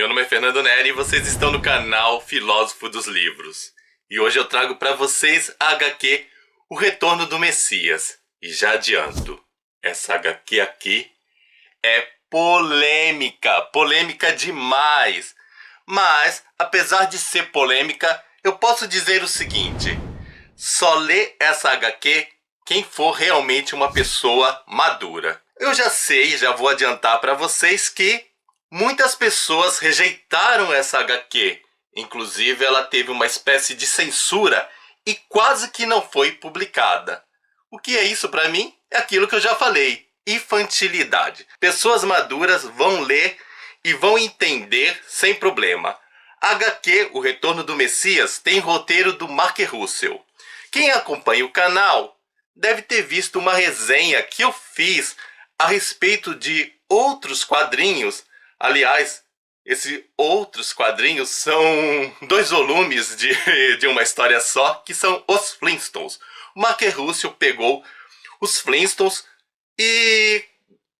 Meu nome é Fernando Neri e vocês estão no canal Filósofo dos Livros. E hoje eu trago para vocês a HQ O Retorno do Messias. E já adianto, essa HQ aqui é polêmica, polêmica demais. Mas, apesar de ser polêmica, eu posso dizer o seguinte: só lê essa HQ quem for realmente uma pessoa madura. Eu já sei, já vou adiantar para vocês que muitas pessoas rejeitaram essa HQ. Inclusive, ela teve uma espécie de censura e quase que não foi publicada. O que é isso para mim? É aquilo que eu já falei: infantilidade. Pessoas maduras vão ler e vão entender sem problema. A HQ O Retorno do Messias tem roteiro do Mark Russell. Quem acompanha o canal deve ter visto uma resenha que eu fiz a respeito de outros quadrinhos. Aliás, esses outros quadrinhos são 2 volumes de uma história só, que são Os Flintstones. O Mark Russell pegou os Flintstones e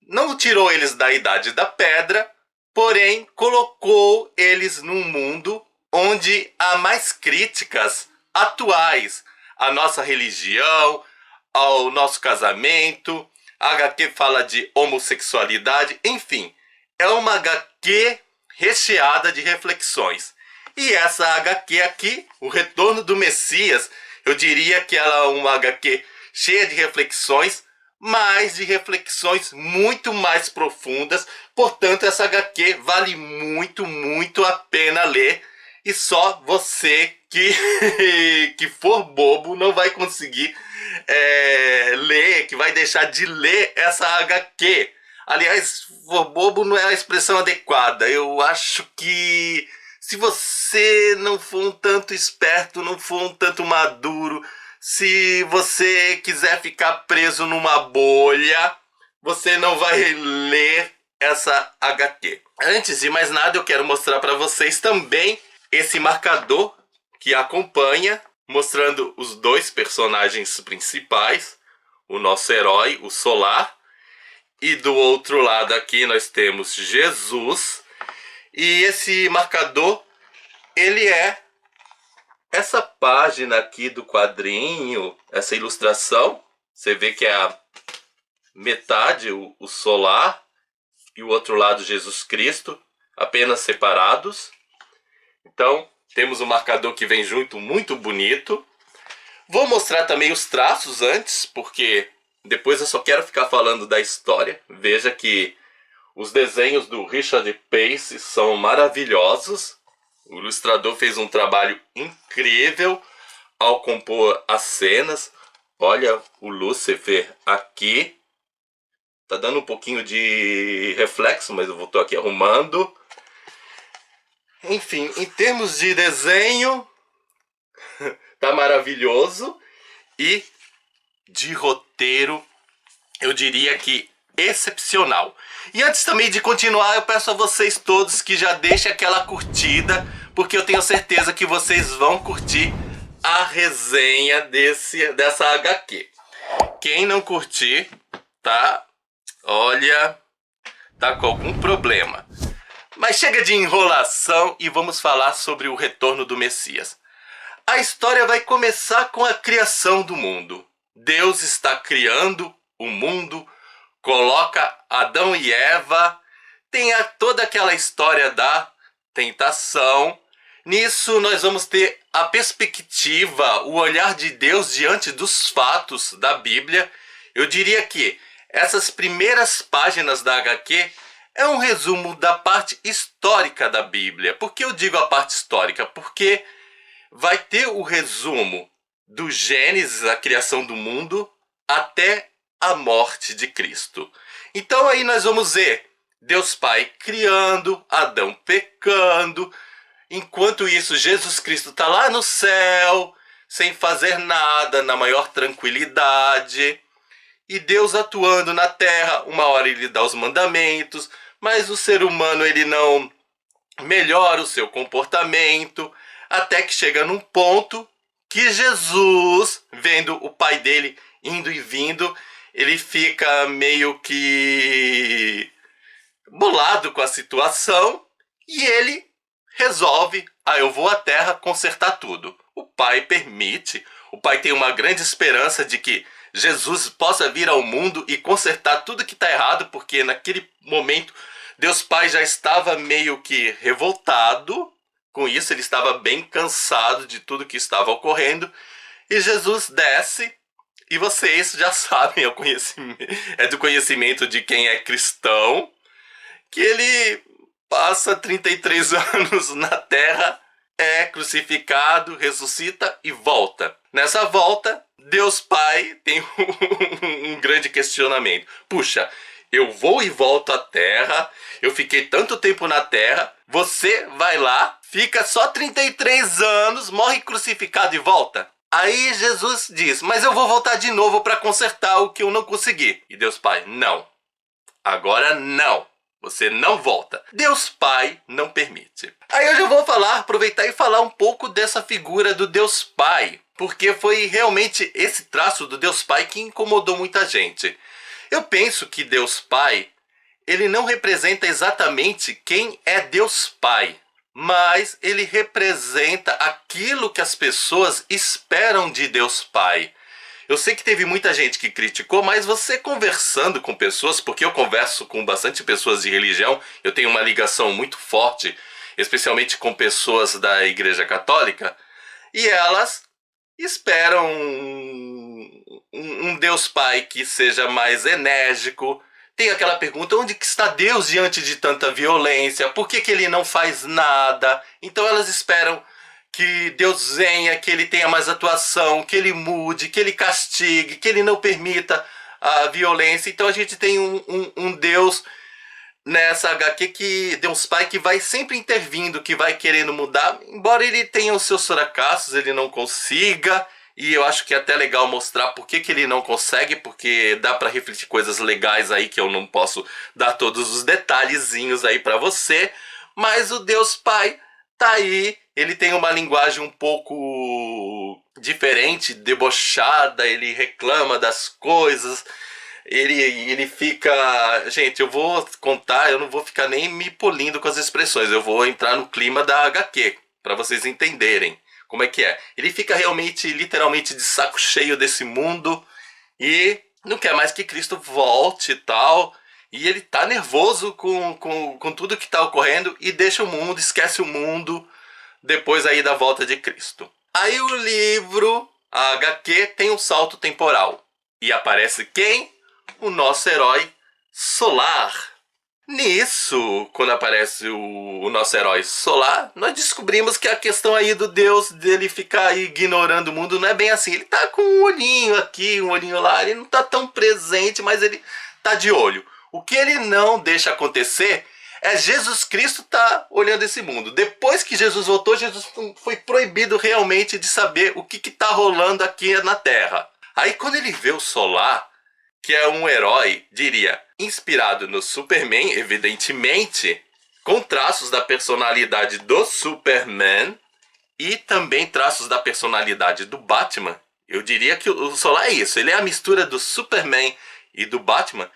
não tirou eles da Idade da Pedra, porém colocou eles num mundo onde há mais críticas atuais à nossa religião, ao nosso casamento. A HQ fala de homossexualidade, enfim, é uma HQ recheada de reflexões. E essa HQ aqui, O Retorno do Messias, eu diria que ela é uma HQ cheia de reflexões, mas de reflexões muito mais profundas. Portanto, essa HQ vale muito, muito a pena ler. E só você que for bobo não vai conseguir ler, que vai deixar de ler essa HQ. Aliás, for bobo não é a expressão adequada. Eu acho que se você não for um tanto esperto, não for um tanto maduro, se você quiser ficar preso numa bolha, você não vai ler essa HQ. Antes de mais nada, eu quero mostrar para vocês também esse marcador que acompanha, mostrando os 2 personagens principais, o nosso herói, o Solar, e do outro lado aqui nós temos Jesus. E esse marcador, ele é essa página aqui do quadrinho, essa ilustração. Você vê que é a metade o Solar e o outro lado Jesus Cristo, apenas separados. Então, temos um marcador que vem junto, muito bonito. Vou mostrar também os traços antes, porque depois eu só quero ficar falando da história. Veja que os desenhos do Richard Pace são maravilhosos. O ilustrador fez um trabalho incrível ao compor as cenas. Olha o Lúcifer aqui. Tá dando um pouquinho de reflexo, mas eu estou aqui arrumando. Enfim, em termos de desenho, tá maravilhoso. E de roteiro, eu diria que excepcional. E antes também de continuar, eu peço a vocês todos que já deixem aquela curtida, porque eu tenho certeza que vocês vão curtir a resenha dessa HQ. Quem não curtir, tá? Olha, tá com algum problema. Mas chega de enrolação e vamos falar sobre o retorno do Messias. A história vai começar com a criação do mundo. Deus está criando o mundo, coloca Adão e Eva, tem toda aquela história da tentação. Nisso nós vamos ter a perspectiva, o olhar de Deus diante dos fatos da Bíblia. Eu diria que essas primeiras páginas da HQ é um resumo da parte histórica da Bíblia. Por que eu digo a parte histórica? Porque vai ter o resumo do Gênesis, a criação do mundo, até a morte de Cristo. Então aí nós vamos ver Deus Pai criando, Adão pecando. Enquanto isso, Jesus Cristo está lá no céu, sem fazer nada, na maior tranquilidade. E Deus atuando na terra. Uma hora ele dá os mandamentos, mas o ser humano ele não melhora o seu comportamento, até que chega num ponto que Jesus, vendo o pai dele indo e vindo, ele fica meio que bolado com a situação E ele resolve, eu vou à terra consertar tudo. O pai permite, o pai tem uma grande esperança de que Jesus possa vir ao mundo e consertar tudo que está errado, porque naquele momento Deus Pai já estava meio que revoltado com isso, ele estava bem cansado de tudo que estava ocorrendo, e Jesus desce, e vocês já sabem, é do conhecimento de quem é cristão, que ele passa 33 anos na terra, é crucificado, ressuscita e volta. Nessa volta, Deus Pai tem um grande questionamento. Puxa, eu vou e volto à terra, eu fiquei tanto tempo na terra, você vai lá, fica só 33 anos, morre crucificado e volta? Aí Jesus diz, mas eu vou voltar de novo para consertar o que eu não consegui. E Deus Pai, não. Agora não. Você não volta. Deus Pai não permite. Aí eu já vou aproveitar e falar um pouco dessa figura do Deus Pai, porque foi realmente esse traço do Deus Pai que incomodou muita gente. Eu penso que Deus Pai, ele não representa exatamente quem é Deus Pai, mas ele representa aquilo que as pessoas esperam de Deus Pai. Eu sei que teve muita gente que criticou, mas você conversando com pessoas, porque eu converso com bastante pessoas de religião, eu tenho uma ligação muito forte, especialmente com pessoas da Igreja Católica, e elas esperam um Deus Pai que seja mais enérgico. Tem aquela pergunta, onde que está Deus diante de tanta violência? Por que ele não faz nada? Então elas esperam que Deus venha, que ele tenha mais atuação, que ele mude, que ele castigue, que ele não permita a violência. Então a gente tem um Deus nessa HQ, que Deus Pai, que vai sempre intervindo, que vai querendo mudar, embora ele tenha os seus fracassos, ele não consiga, e eu acho que é até legal mostrar por que ele não consegue, porque dá para refletir coisas legais aí que eu não posso dar todos os detalhezinhos aí para você, mas o Deus Pai tá aí, ele tem uma linguagem um pouco diferente, debochada, ele reclama das coisas, ele fica... Gente, eu vou contar, eu não vou ficar nem me polindo com as expressões, eu vou entrar no clima da HQ, para vocês entenderem como é que é. Ele fica realmente, literalmente de saco cheio desse mundo e não quer mais que Cristo volte e tal... E ele tá nervoso com tudo que tá ocorrendo e deixa o mundo, esquece o mundo depois aí da volta de Cristo. Aí o livro, a HQ, tem um salto temporal. E aparece quem? O nosso herói Solar. Nisso, quando aparece o nosso herói Solar, nós descobrimos que a questão aí do Deus, dele ficar ignorando o mundo, não é bem assim. Ele tá com um olhinho aqui, um olhinho lá, ele não tá tão presente, mas ele tá de olho. O que ele não deixa acontecer é Jesus Cristo tá olhando esse mundo. Depois que Jesus voltou, Jesus foi proibido realmente de saber o que tá rolando aqui na Terra. Aí quando ele vê o Solar, que é um herói, diria, inspirado no Superman, evidentemente, com traços da personalidade do Superman e também traços da personalidade do Batman. Eu diria que o Solar é isso, ele é a mistura do Superman e do Batman.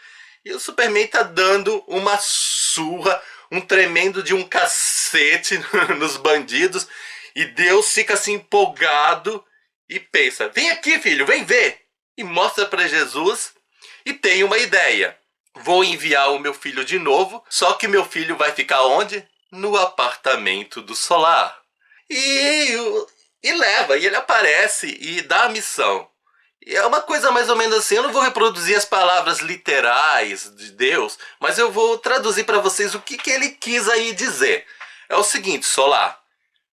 E o Superman tá dando uma surra, um tremendo de um cacete nos bandidos. E Deus fica assim empolgado e pensa, vem aqui filho, vem ver. E mostra para Jesus e tem uma ideia. Vou enviar o meu filho de novo, só que meu filho vai ficar onde? No apartamento do Solar. E leva, e ele aparece e dá a missão. E é uma coisa mais ou menos assim, eu não vou reproduzir as palavras literais de Deus, mas eu vou traduzir para vocês o que ele quis aí dizer. É o seguinte, Solar,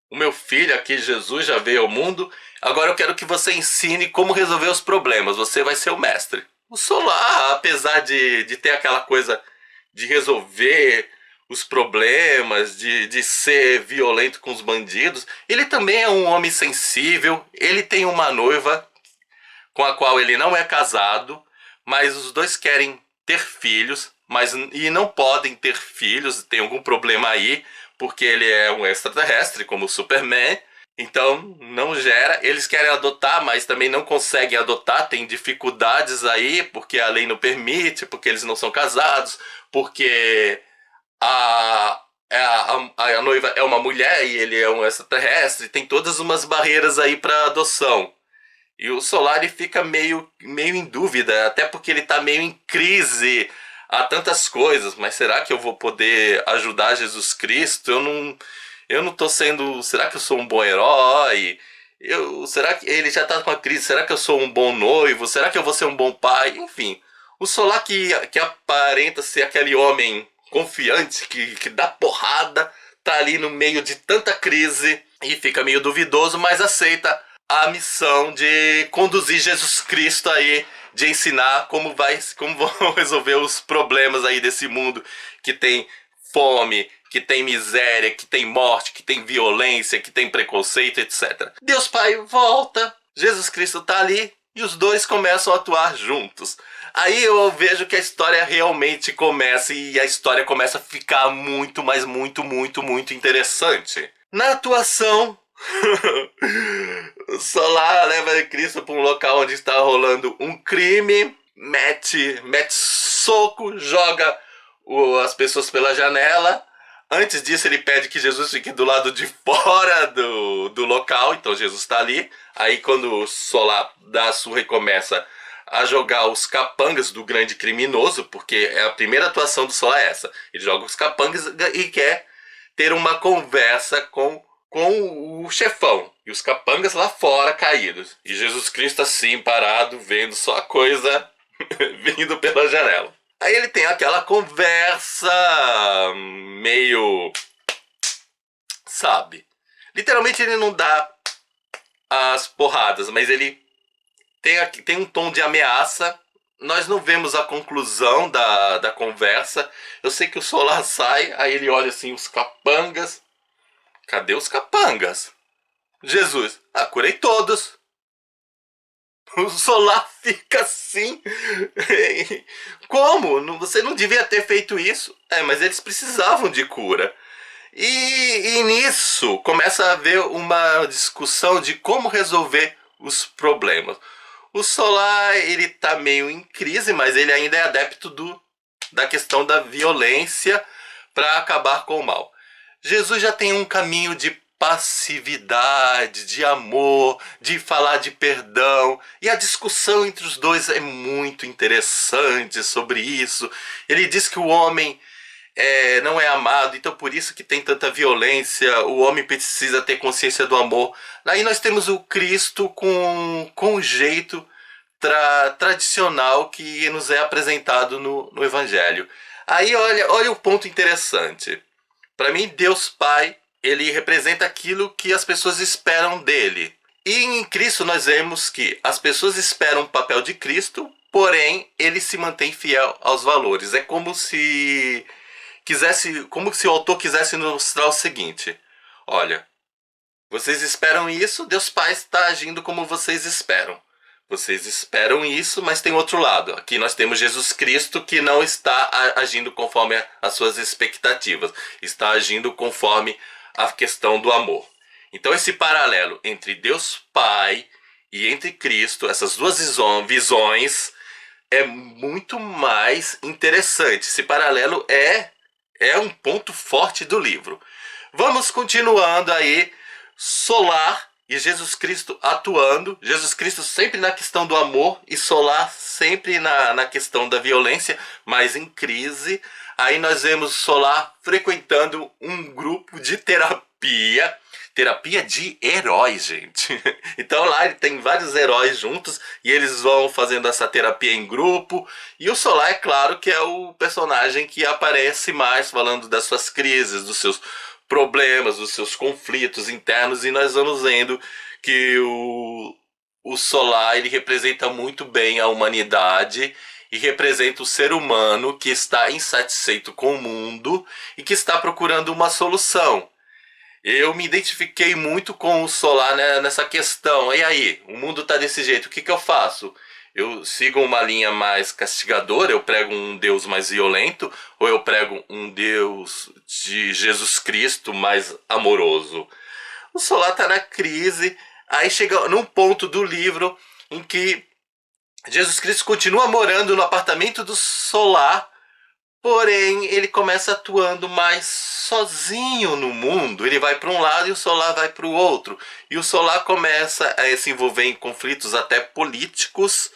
o meu filho aqui, Jesus, já veio ao mundo, agora eu quero que você ensine como resolver os problemas, você vai ser o mestre. O Solar, apesar de ter aquela coisa de resolver os problemas, de ser violento com os bandidos, ele também é um homem sensível, ele tem uma noiva com a qual ele não é casado, mas os dois querem ter filhos, e não podem ter filhos, tem algum problema aí, porque ele é um extraterrestre, como o Superman, então não gera. Eles querem adotar, mas também não conseguem adotar, tem dificuldades aí, porque a lei não permite, porque eles não são casados, porque a noiva é uma mulher e ele é um extraterrestre, tem todas umas barreiras aí para adoção. E o Solar ele fica meio em dúvida, até porque ele tá meio em crise a tantas coisas. Mas será que eu vou poder ajudar Jesus Cristo? Eu não tô sendo. Será que eu sou um bom herói? Será que ele já tá com a crise? Será que eu sou um bom noivo? Será que eu vou ser um bom pai? Enfim, o Solar que aparenta ser aquele homem confiante que dá porrada, tá ali no meio de tanta crise e fica meio duvidoso, mas aceita a missão de conduzir Jesus Cristo aí, de ensinar como vão resolver os problemas aí desse mundo que tem fome, que tem miséria, que tem morte, que tem violência, que tem preconceito, etc. Deus Pai volta, Jesus Cristo tá ali e os dois começam a atuar juntos. Aí eu vejo que a história realmente começa e a história começa a ficar muito, mas muito, muito, muito interessante. Na atuação, o Solar leva Cristo para um local onde está rolando um crime, mete soco, joga as pessoas pela janela. Antes disso, ele pede que Jesus fique do lado de fora do local. Então Jesus está ali. Aí quando o Solar dá a surra e começa a jogar os capangas do grande criminoso, porque é a primeira atuação do Solar essa. Ele joga os capangas e quer ter uma conversa com o chefão. E os capangas lá fora caídos. E Jesus Cristo assim, parado, vendo só a coisa vindo pela janela. Aí ele tem aquela conversa meio... sabe? Literalmente ele não dá as porradas, mas ele tem um tom de ameaça. Nós não vemos a conclusão da conversa. Eu sei que o Solar sai, aí ele olha assim, os capangas. Cadê os capangas? Jesus, curei todos. O Solar fica assim. Como? Você não devia ter feito isso. Mas eles precisavam de cura. E nisso começa a haver uma discussão de como resolver os problemas. O Solar, ele tá meio em crise, mas ele ainda é adepto da questão da violência para acabar com o mal. Jesus já tem um caminho de passividade, de amor, de falar de perdão. E a discussão entre os dois é muito interessante sobre isso. Ele diz que o homem não é amado, então por isso que tem tanta violência. O homem precisa ter consciência do amor. Aí nós temos o Cristo com o jeito tradicional que nos é apresentado no Evangelho. Aí olha o ponto interessante. Para mim, Deus Pai, ele representa aquilo que as pessoas esperam dele. E em Cristo nós vemos que as pessoas esperam o papel de Cristo, porém ele se mantém fiel aos valores. É como se o autor quisesse nos mostrar o seguinte: olha, vocês esperam isso, Deus Pai está agindo como vocês esperam. Vocês esperam isso, mas tem outro lado. Aqui nós temos Jesus Cristo que não está agindo conforme as suas expectativas. Está agindo conforme a questão do amor. Então esse paralelo entre Deus Pai e entre Cristo, essas duas visões, é muito mais interessante. Esse paralelo é um ponto forte do livro. Vamos continuando aí. Solar e Jesus Cristo atuando. Jesus Cristo sempre na questão do amor e Solar sempre na questão da violência, mas em crise. Aí nós vemos Solar frequentando um grupo de terapia. Terapia de heróis, gente. Então lá ele tem vários heróis juntos e eles vão fazendo essa terapia em grupo. E o Solar, é claro, que é o personagem que aparece mais falando das suas crises, dos seus problemas, dos seus conflitos internos. E nós vamos vendo que o Solar, ele representa muito bem a humanidade e representa o ser humano que está insatisfeito com o mundo e que está procurando uma solução. Eu me identifiquei muito com o Solar, né, nessa questão. E aí, o mundo tá desse jeito, o que eu faço? Eu sigo uma linha mais castigadora, eu prego um Deus mais violento, ou eu prego um Deus de Jesus Cristo mais amoroso? O Solar tá na crise, aí chega num ponto do livro em que Jesus Cristo continua morando no apartamento do Solar, Porém, ele começa atuando mais sozinho no mundo. Ele vai para um lado e o Solar vai para o outro. E o Solar começa a se envolver em conflitos até políticos,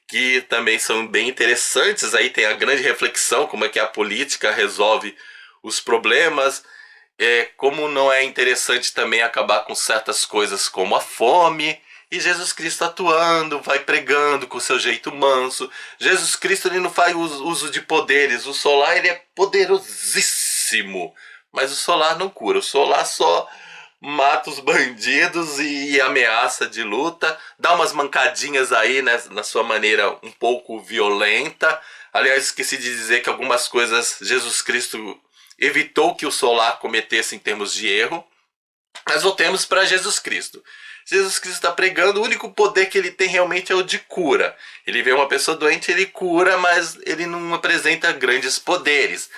que também são bem interessantes. Aí tem a grande reflexão, como é que a política resolve os problemas. Como não é interessante também acabar com certas coisas como a fome. E Jesus Cristo atuando, vai pregando com seu jeito manso. Jesus Cristo ele não faz uso de poderes. O Solar ele é poderosíssimo, mas o Solar não cura. O Solar só mata os bandidos e ameaça de luta. Dá umas mancadinhas aí, né, na sua maneira um pouco violenta. Aliás, esqueci de dizer que algumas coisas Jesus Cristo evitou que o Solar cometesse em termos de erro. Mas voltemos para Jesus Cristo. Jesus Cristo está pregando, o único poder que ele tem realmente é o de cura. Ele vê uma pessoa doente, ele cura, mas ele não apresenta grandes poderes.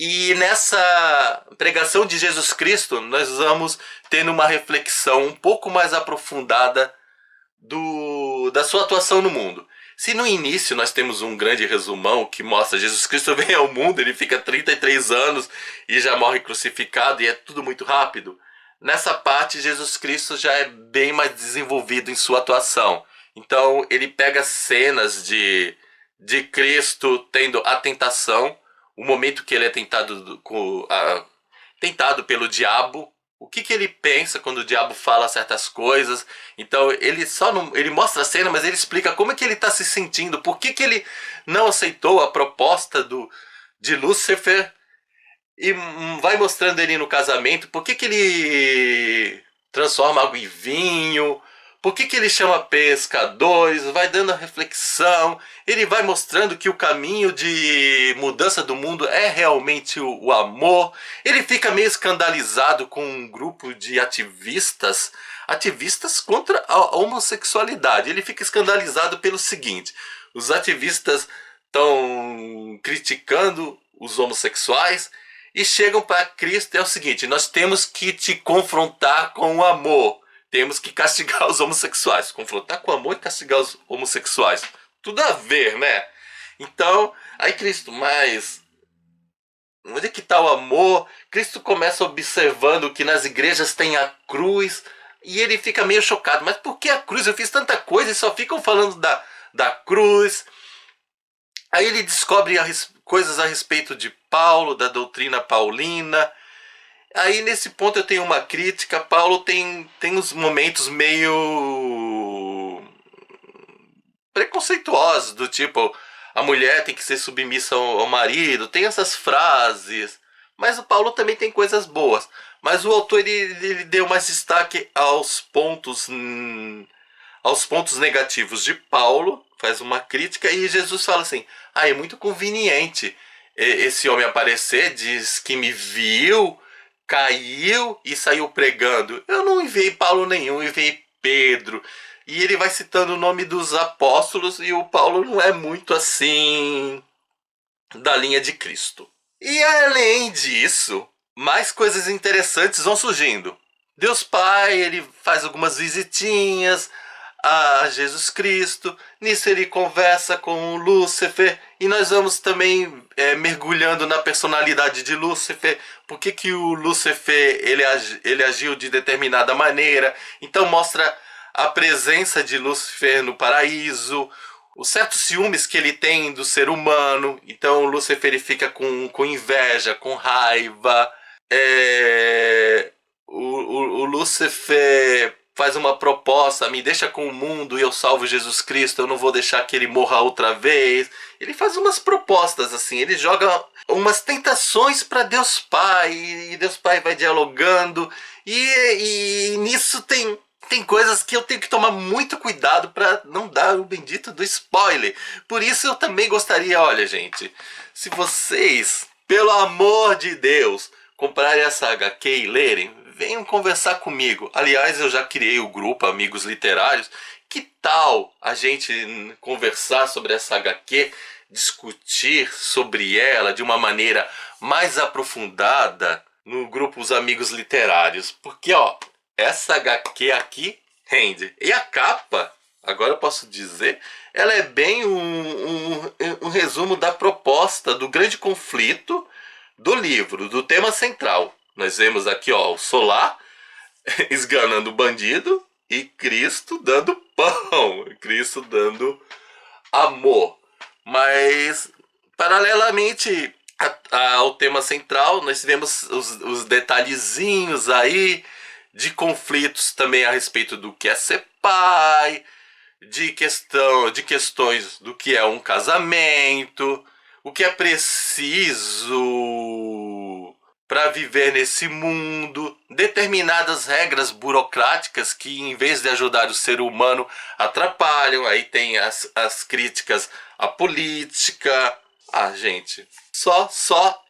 E nessa pregação de Jesus Cristo, nós vamos tendo uma reflexão um pouco mais aprofundada da sua atuação no mundo. Se no início nós temos um grande resumão que mostra Jesus Cristo vem ao mundo, ele fica 33 anos e já morre crucificado e é tudo muito rápido, nessa parte Jesus Cristo já é bem mais desenvolvido em sua atuação. Então ele pega cenas de Cristo tendo a tentação, o momento que ele é tentado pelo diabo, o que ele pensa quando o diabo fala certas coisas. Então ele só não, ele mostra a cena, mas ele explica como é que ele está se sentindo, por que ele não aceitou a proposta de Lúcifer, e vai mostrando ele no casamento, por que ele transforma água em vinho, por que ele chama pescadores, vai dando a reflexão, ele vai mostrando que o caminho de mudança do mundo é realmente o amor. Ele fica meio escandalizado com um grupo de ativistas contra a homossexualidade. Ele fica escandalizado pelo seguinte: os ativistas estão criticando os homossexuais e chegam para Cristo e é o seguinte: nós temos que te confrontar com o amor. Temos que castigar os homossexuais. Confrontar com amor e castigar os homossexuais. Tudo a ver, né? Então, aí Cristo, mas onde é que está o amor? Cristo começa observando que nas igrejas tem a cruz e ele fica meio chocado. Mas por que a cruz? Eu fiz tanta coisa e só ficam falando da cruz. Aí ele descobre coisas a respeito de Paulo, da doutrina paulina. Aí nesse ponto eu tenho uma crítica. Paulo tem uns momentos meio preconceituosos, do tipo, a mulher tem que ser submissa ao marido, tem essas frases. Mas o Paulo também tem coisas boas. Mas o autor ele deu mais destaque aos pontos negativos de Paulo, faz uma crítica, e Jesus fala assim: é muito conveniente esse homem aparecer, diz que me viu, caiu e saiu pregando. Eu não enviei Paulo nenhum, enviei Pedro. E ele vai citando o nome dos apóstolos, e o Paulo não é muito assim da linha de Cristo. E além disso, mais coisas interessantes vão surgindo. Deus Pai, ele faz algumas visitinhas a Jesus Cristo. Nisso ele conversa com o Lúcifer, e nós vamos também mergulhando na personalidade de Lúcifer. Por que o Lúcifer ele agiu de determinada maneira. Então mostra a presença de Lúcifer no paraíso, os certos ciúmes que ele tem do ser humano. Então o Lúcifer ele fica com inveja, com raiva. O Lúcifer faz uma proposta: me deixa com o mundo e eu salvo Jesus Cristo, eu não vou deixar que ele morra outra vez. Ele faz umas propostas assim, ele joga umas tentações para Deus Pai, e Deus Pai vai dialogando, e nisso tem coisas que eu tenho que tomar muito cuidado para não dar o bendito do spoiler. Por isso eu também gostaria, olha gente, se vocês, pelo amor de Deus, comprarem essa HQ e lerem, venham conversar comigo. Aliás, eu já criei o grupo Amigos Literários. Que tal a gente conversar sobre essa HQ, discutir sobre ela de uma maneira mais aprofundada no grupo Os Amigos Literários? Porque, essa HQ aqui rende. E a capa, agora eu posso dizer, ela é bem um um resumo da proposta do grande conflito do livro, do tema central. Nós vemos aqui, ó, o Solar esganando o bandido e Cristo dando pão, Cristo dando amor. Mas, paralelamente ao tema central, nós tivemos os detalhezinhos aí de conflitos também a respeito do que é ser pai, de questões do que é um casamento, o que é preciso para viver nesse mundo, determinadas regras burocráticas que, em vez de ajudar o ser humano, atrapalham. Aí tem as críticas à política. Gente, só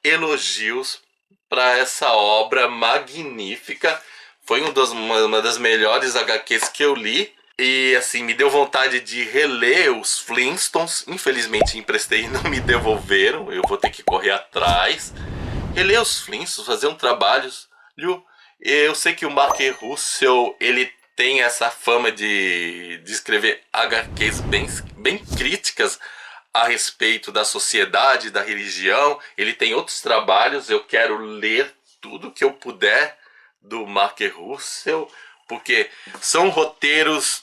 elogios para essa obra magnífica. Foi uma das melhores HQs que eu li. E assim, me deu vontade de reler os Flintstones. Infelizmente emprestei e não me devolveram. Eu vou ter que correr atrás. Reler os Flintstones, fazer um trabalho. Eu sei que o Mark Russell, ele tem essa fama de escrever HQs bem críticas a respeito da sociedade, da religião. Ele tem outros trabalhos. Eu quero ler tudo que eu puder do Mark Russell, porque são roteiros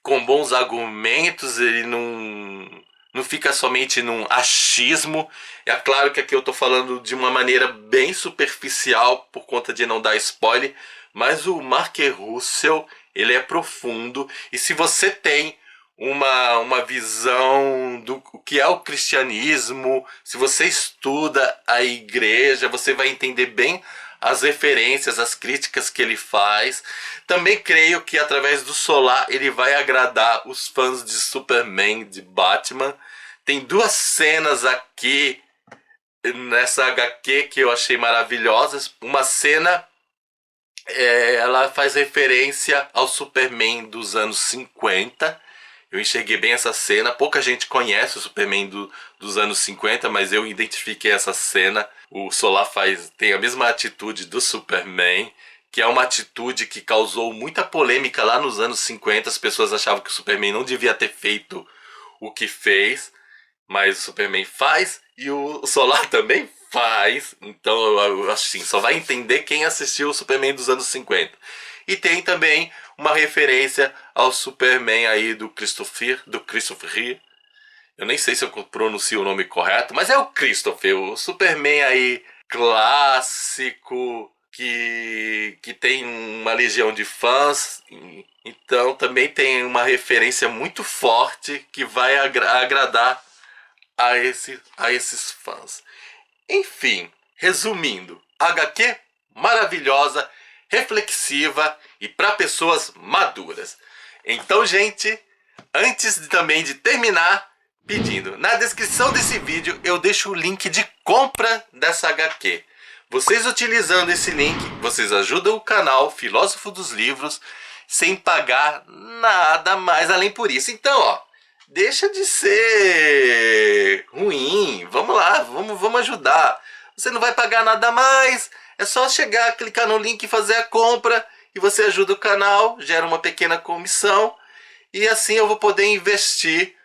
com bons argumentos. Ele não fica somente num achismo. É claro que aqui eu estou falando de uma maneira bem superficial por conta de não dar spoiler, mas o Mark Russell, ele é profundo. E se você tem uma visão do que é o cristianismo, se você estuda a igreja, você vai entender bem as referências, as críticas que ele faz. Também creio que através do Solar ele vai agradar os fãs de Superman, de Batman. Tem duas cenas aqui nessa HQ que eu achei maravilhosas. Uma cena, ela faz referência ao Superman dos anos 50. Eu enxerguei bem essa cena. Pouca gente conhece o Superman dos anos 50, mas eu identifiquei essa cena. O Solar tem a mesma atitude do Superman, que é uma atitude que causou muita polêmica lá nos anos 50. As pessoas achavam que o Superman não devia ter feito o que fez, mas o Superman faz e o Solar também faz. Então, eu acho assim, só vai entender quem assistiu o Superman dos anos 50. E tem também uma referência ao Superman aí do Christopher Reeve. Eu nem sei se eu pronuncio o nome correto, mas é o Christopher, o Superman aí clássico, que tem uma legião de fãs. Então também tem uma referência muito forte que vai agradar a esses fãs. Enfim, resumindo, HQ maravilhosa, reflexiva e para pessoas maduras. Então, gente, antes também de terminar, pedindo, na descrição desse vídeo eu deixo o link de compra dessa HQ. Vocês utilizando esse link, vocês ajudam o canal Filósofo dos Livros sem pagar nada mais além por isso. Então, ó, deixa de ser ruim. Vamos lá, vamos ajudar. Você não vai pagar nada mais. É só chegar, clicar no link e fazer a compra. E você ajuda o canal, gera uma pequena comissão. E assim eu vou poder investir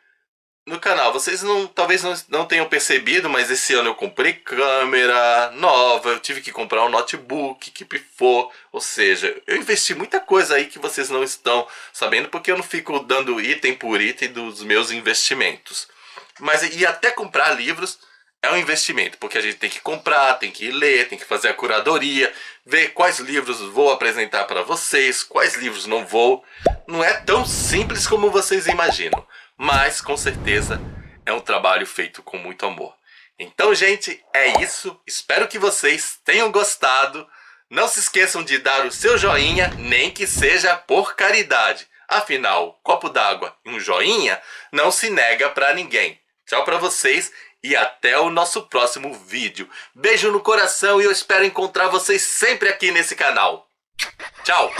no canal. Vocês talvez não tenham percebido, mas esse ano eu comprei câmera nova, eu tive que comprar um notebook que pifou. Ou seja, eu investi muita coisa aí que vocês não estão sabendo, porque eu não fico dando item por item dos meus investimentos. Mas e até comprar livros é um investimento, porque a gente tem que comprar, tem que ler, tem que fazer a curadoria, ver quais livros vou apresentar para vocês, quais livros não vou. Não é tão simples como vocês imaginam, mas com certeza é um trabalho feito com muito amor. Então, gente, é isso. Espero que vocês tenham gostado. Não se esqueçam de dar o seu joinha, nem que seja por caridade. Afinal, copo d'água e um joinha não se nega para ninguém. Tchau para vocês e até o nosso próximo vídeo. Beijo no coração e eu espero encontrar vocês sempre aqui nesse canal. Tchau!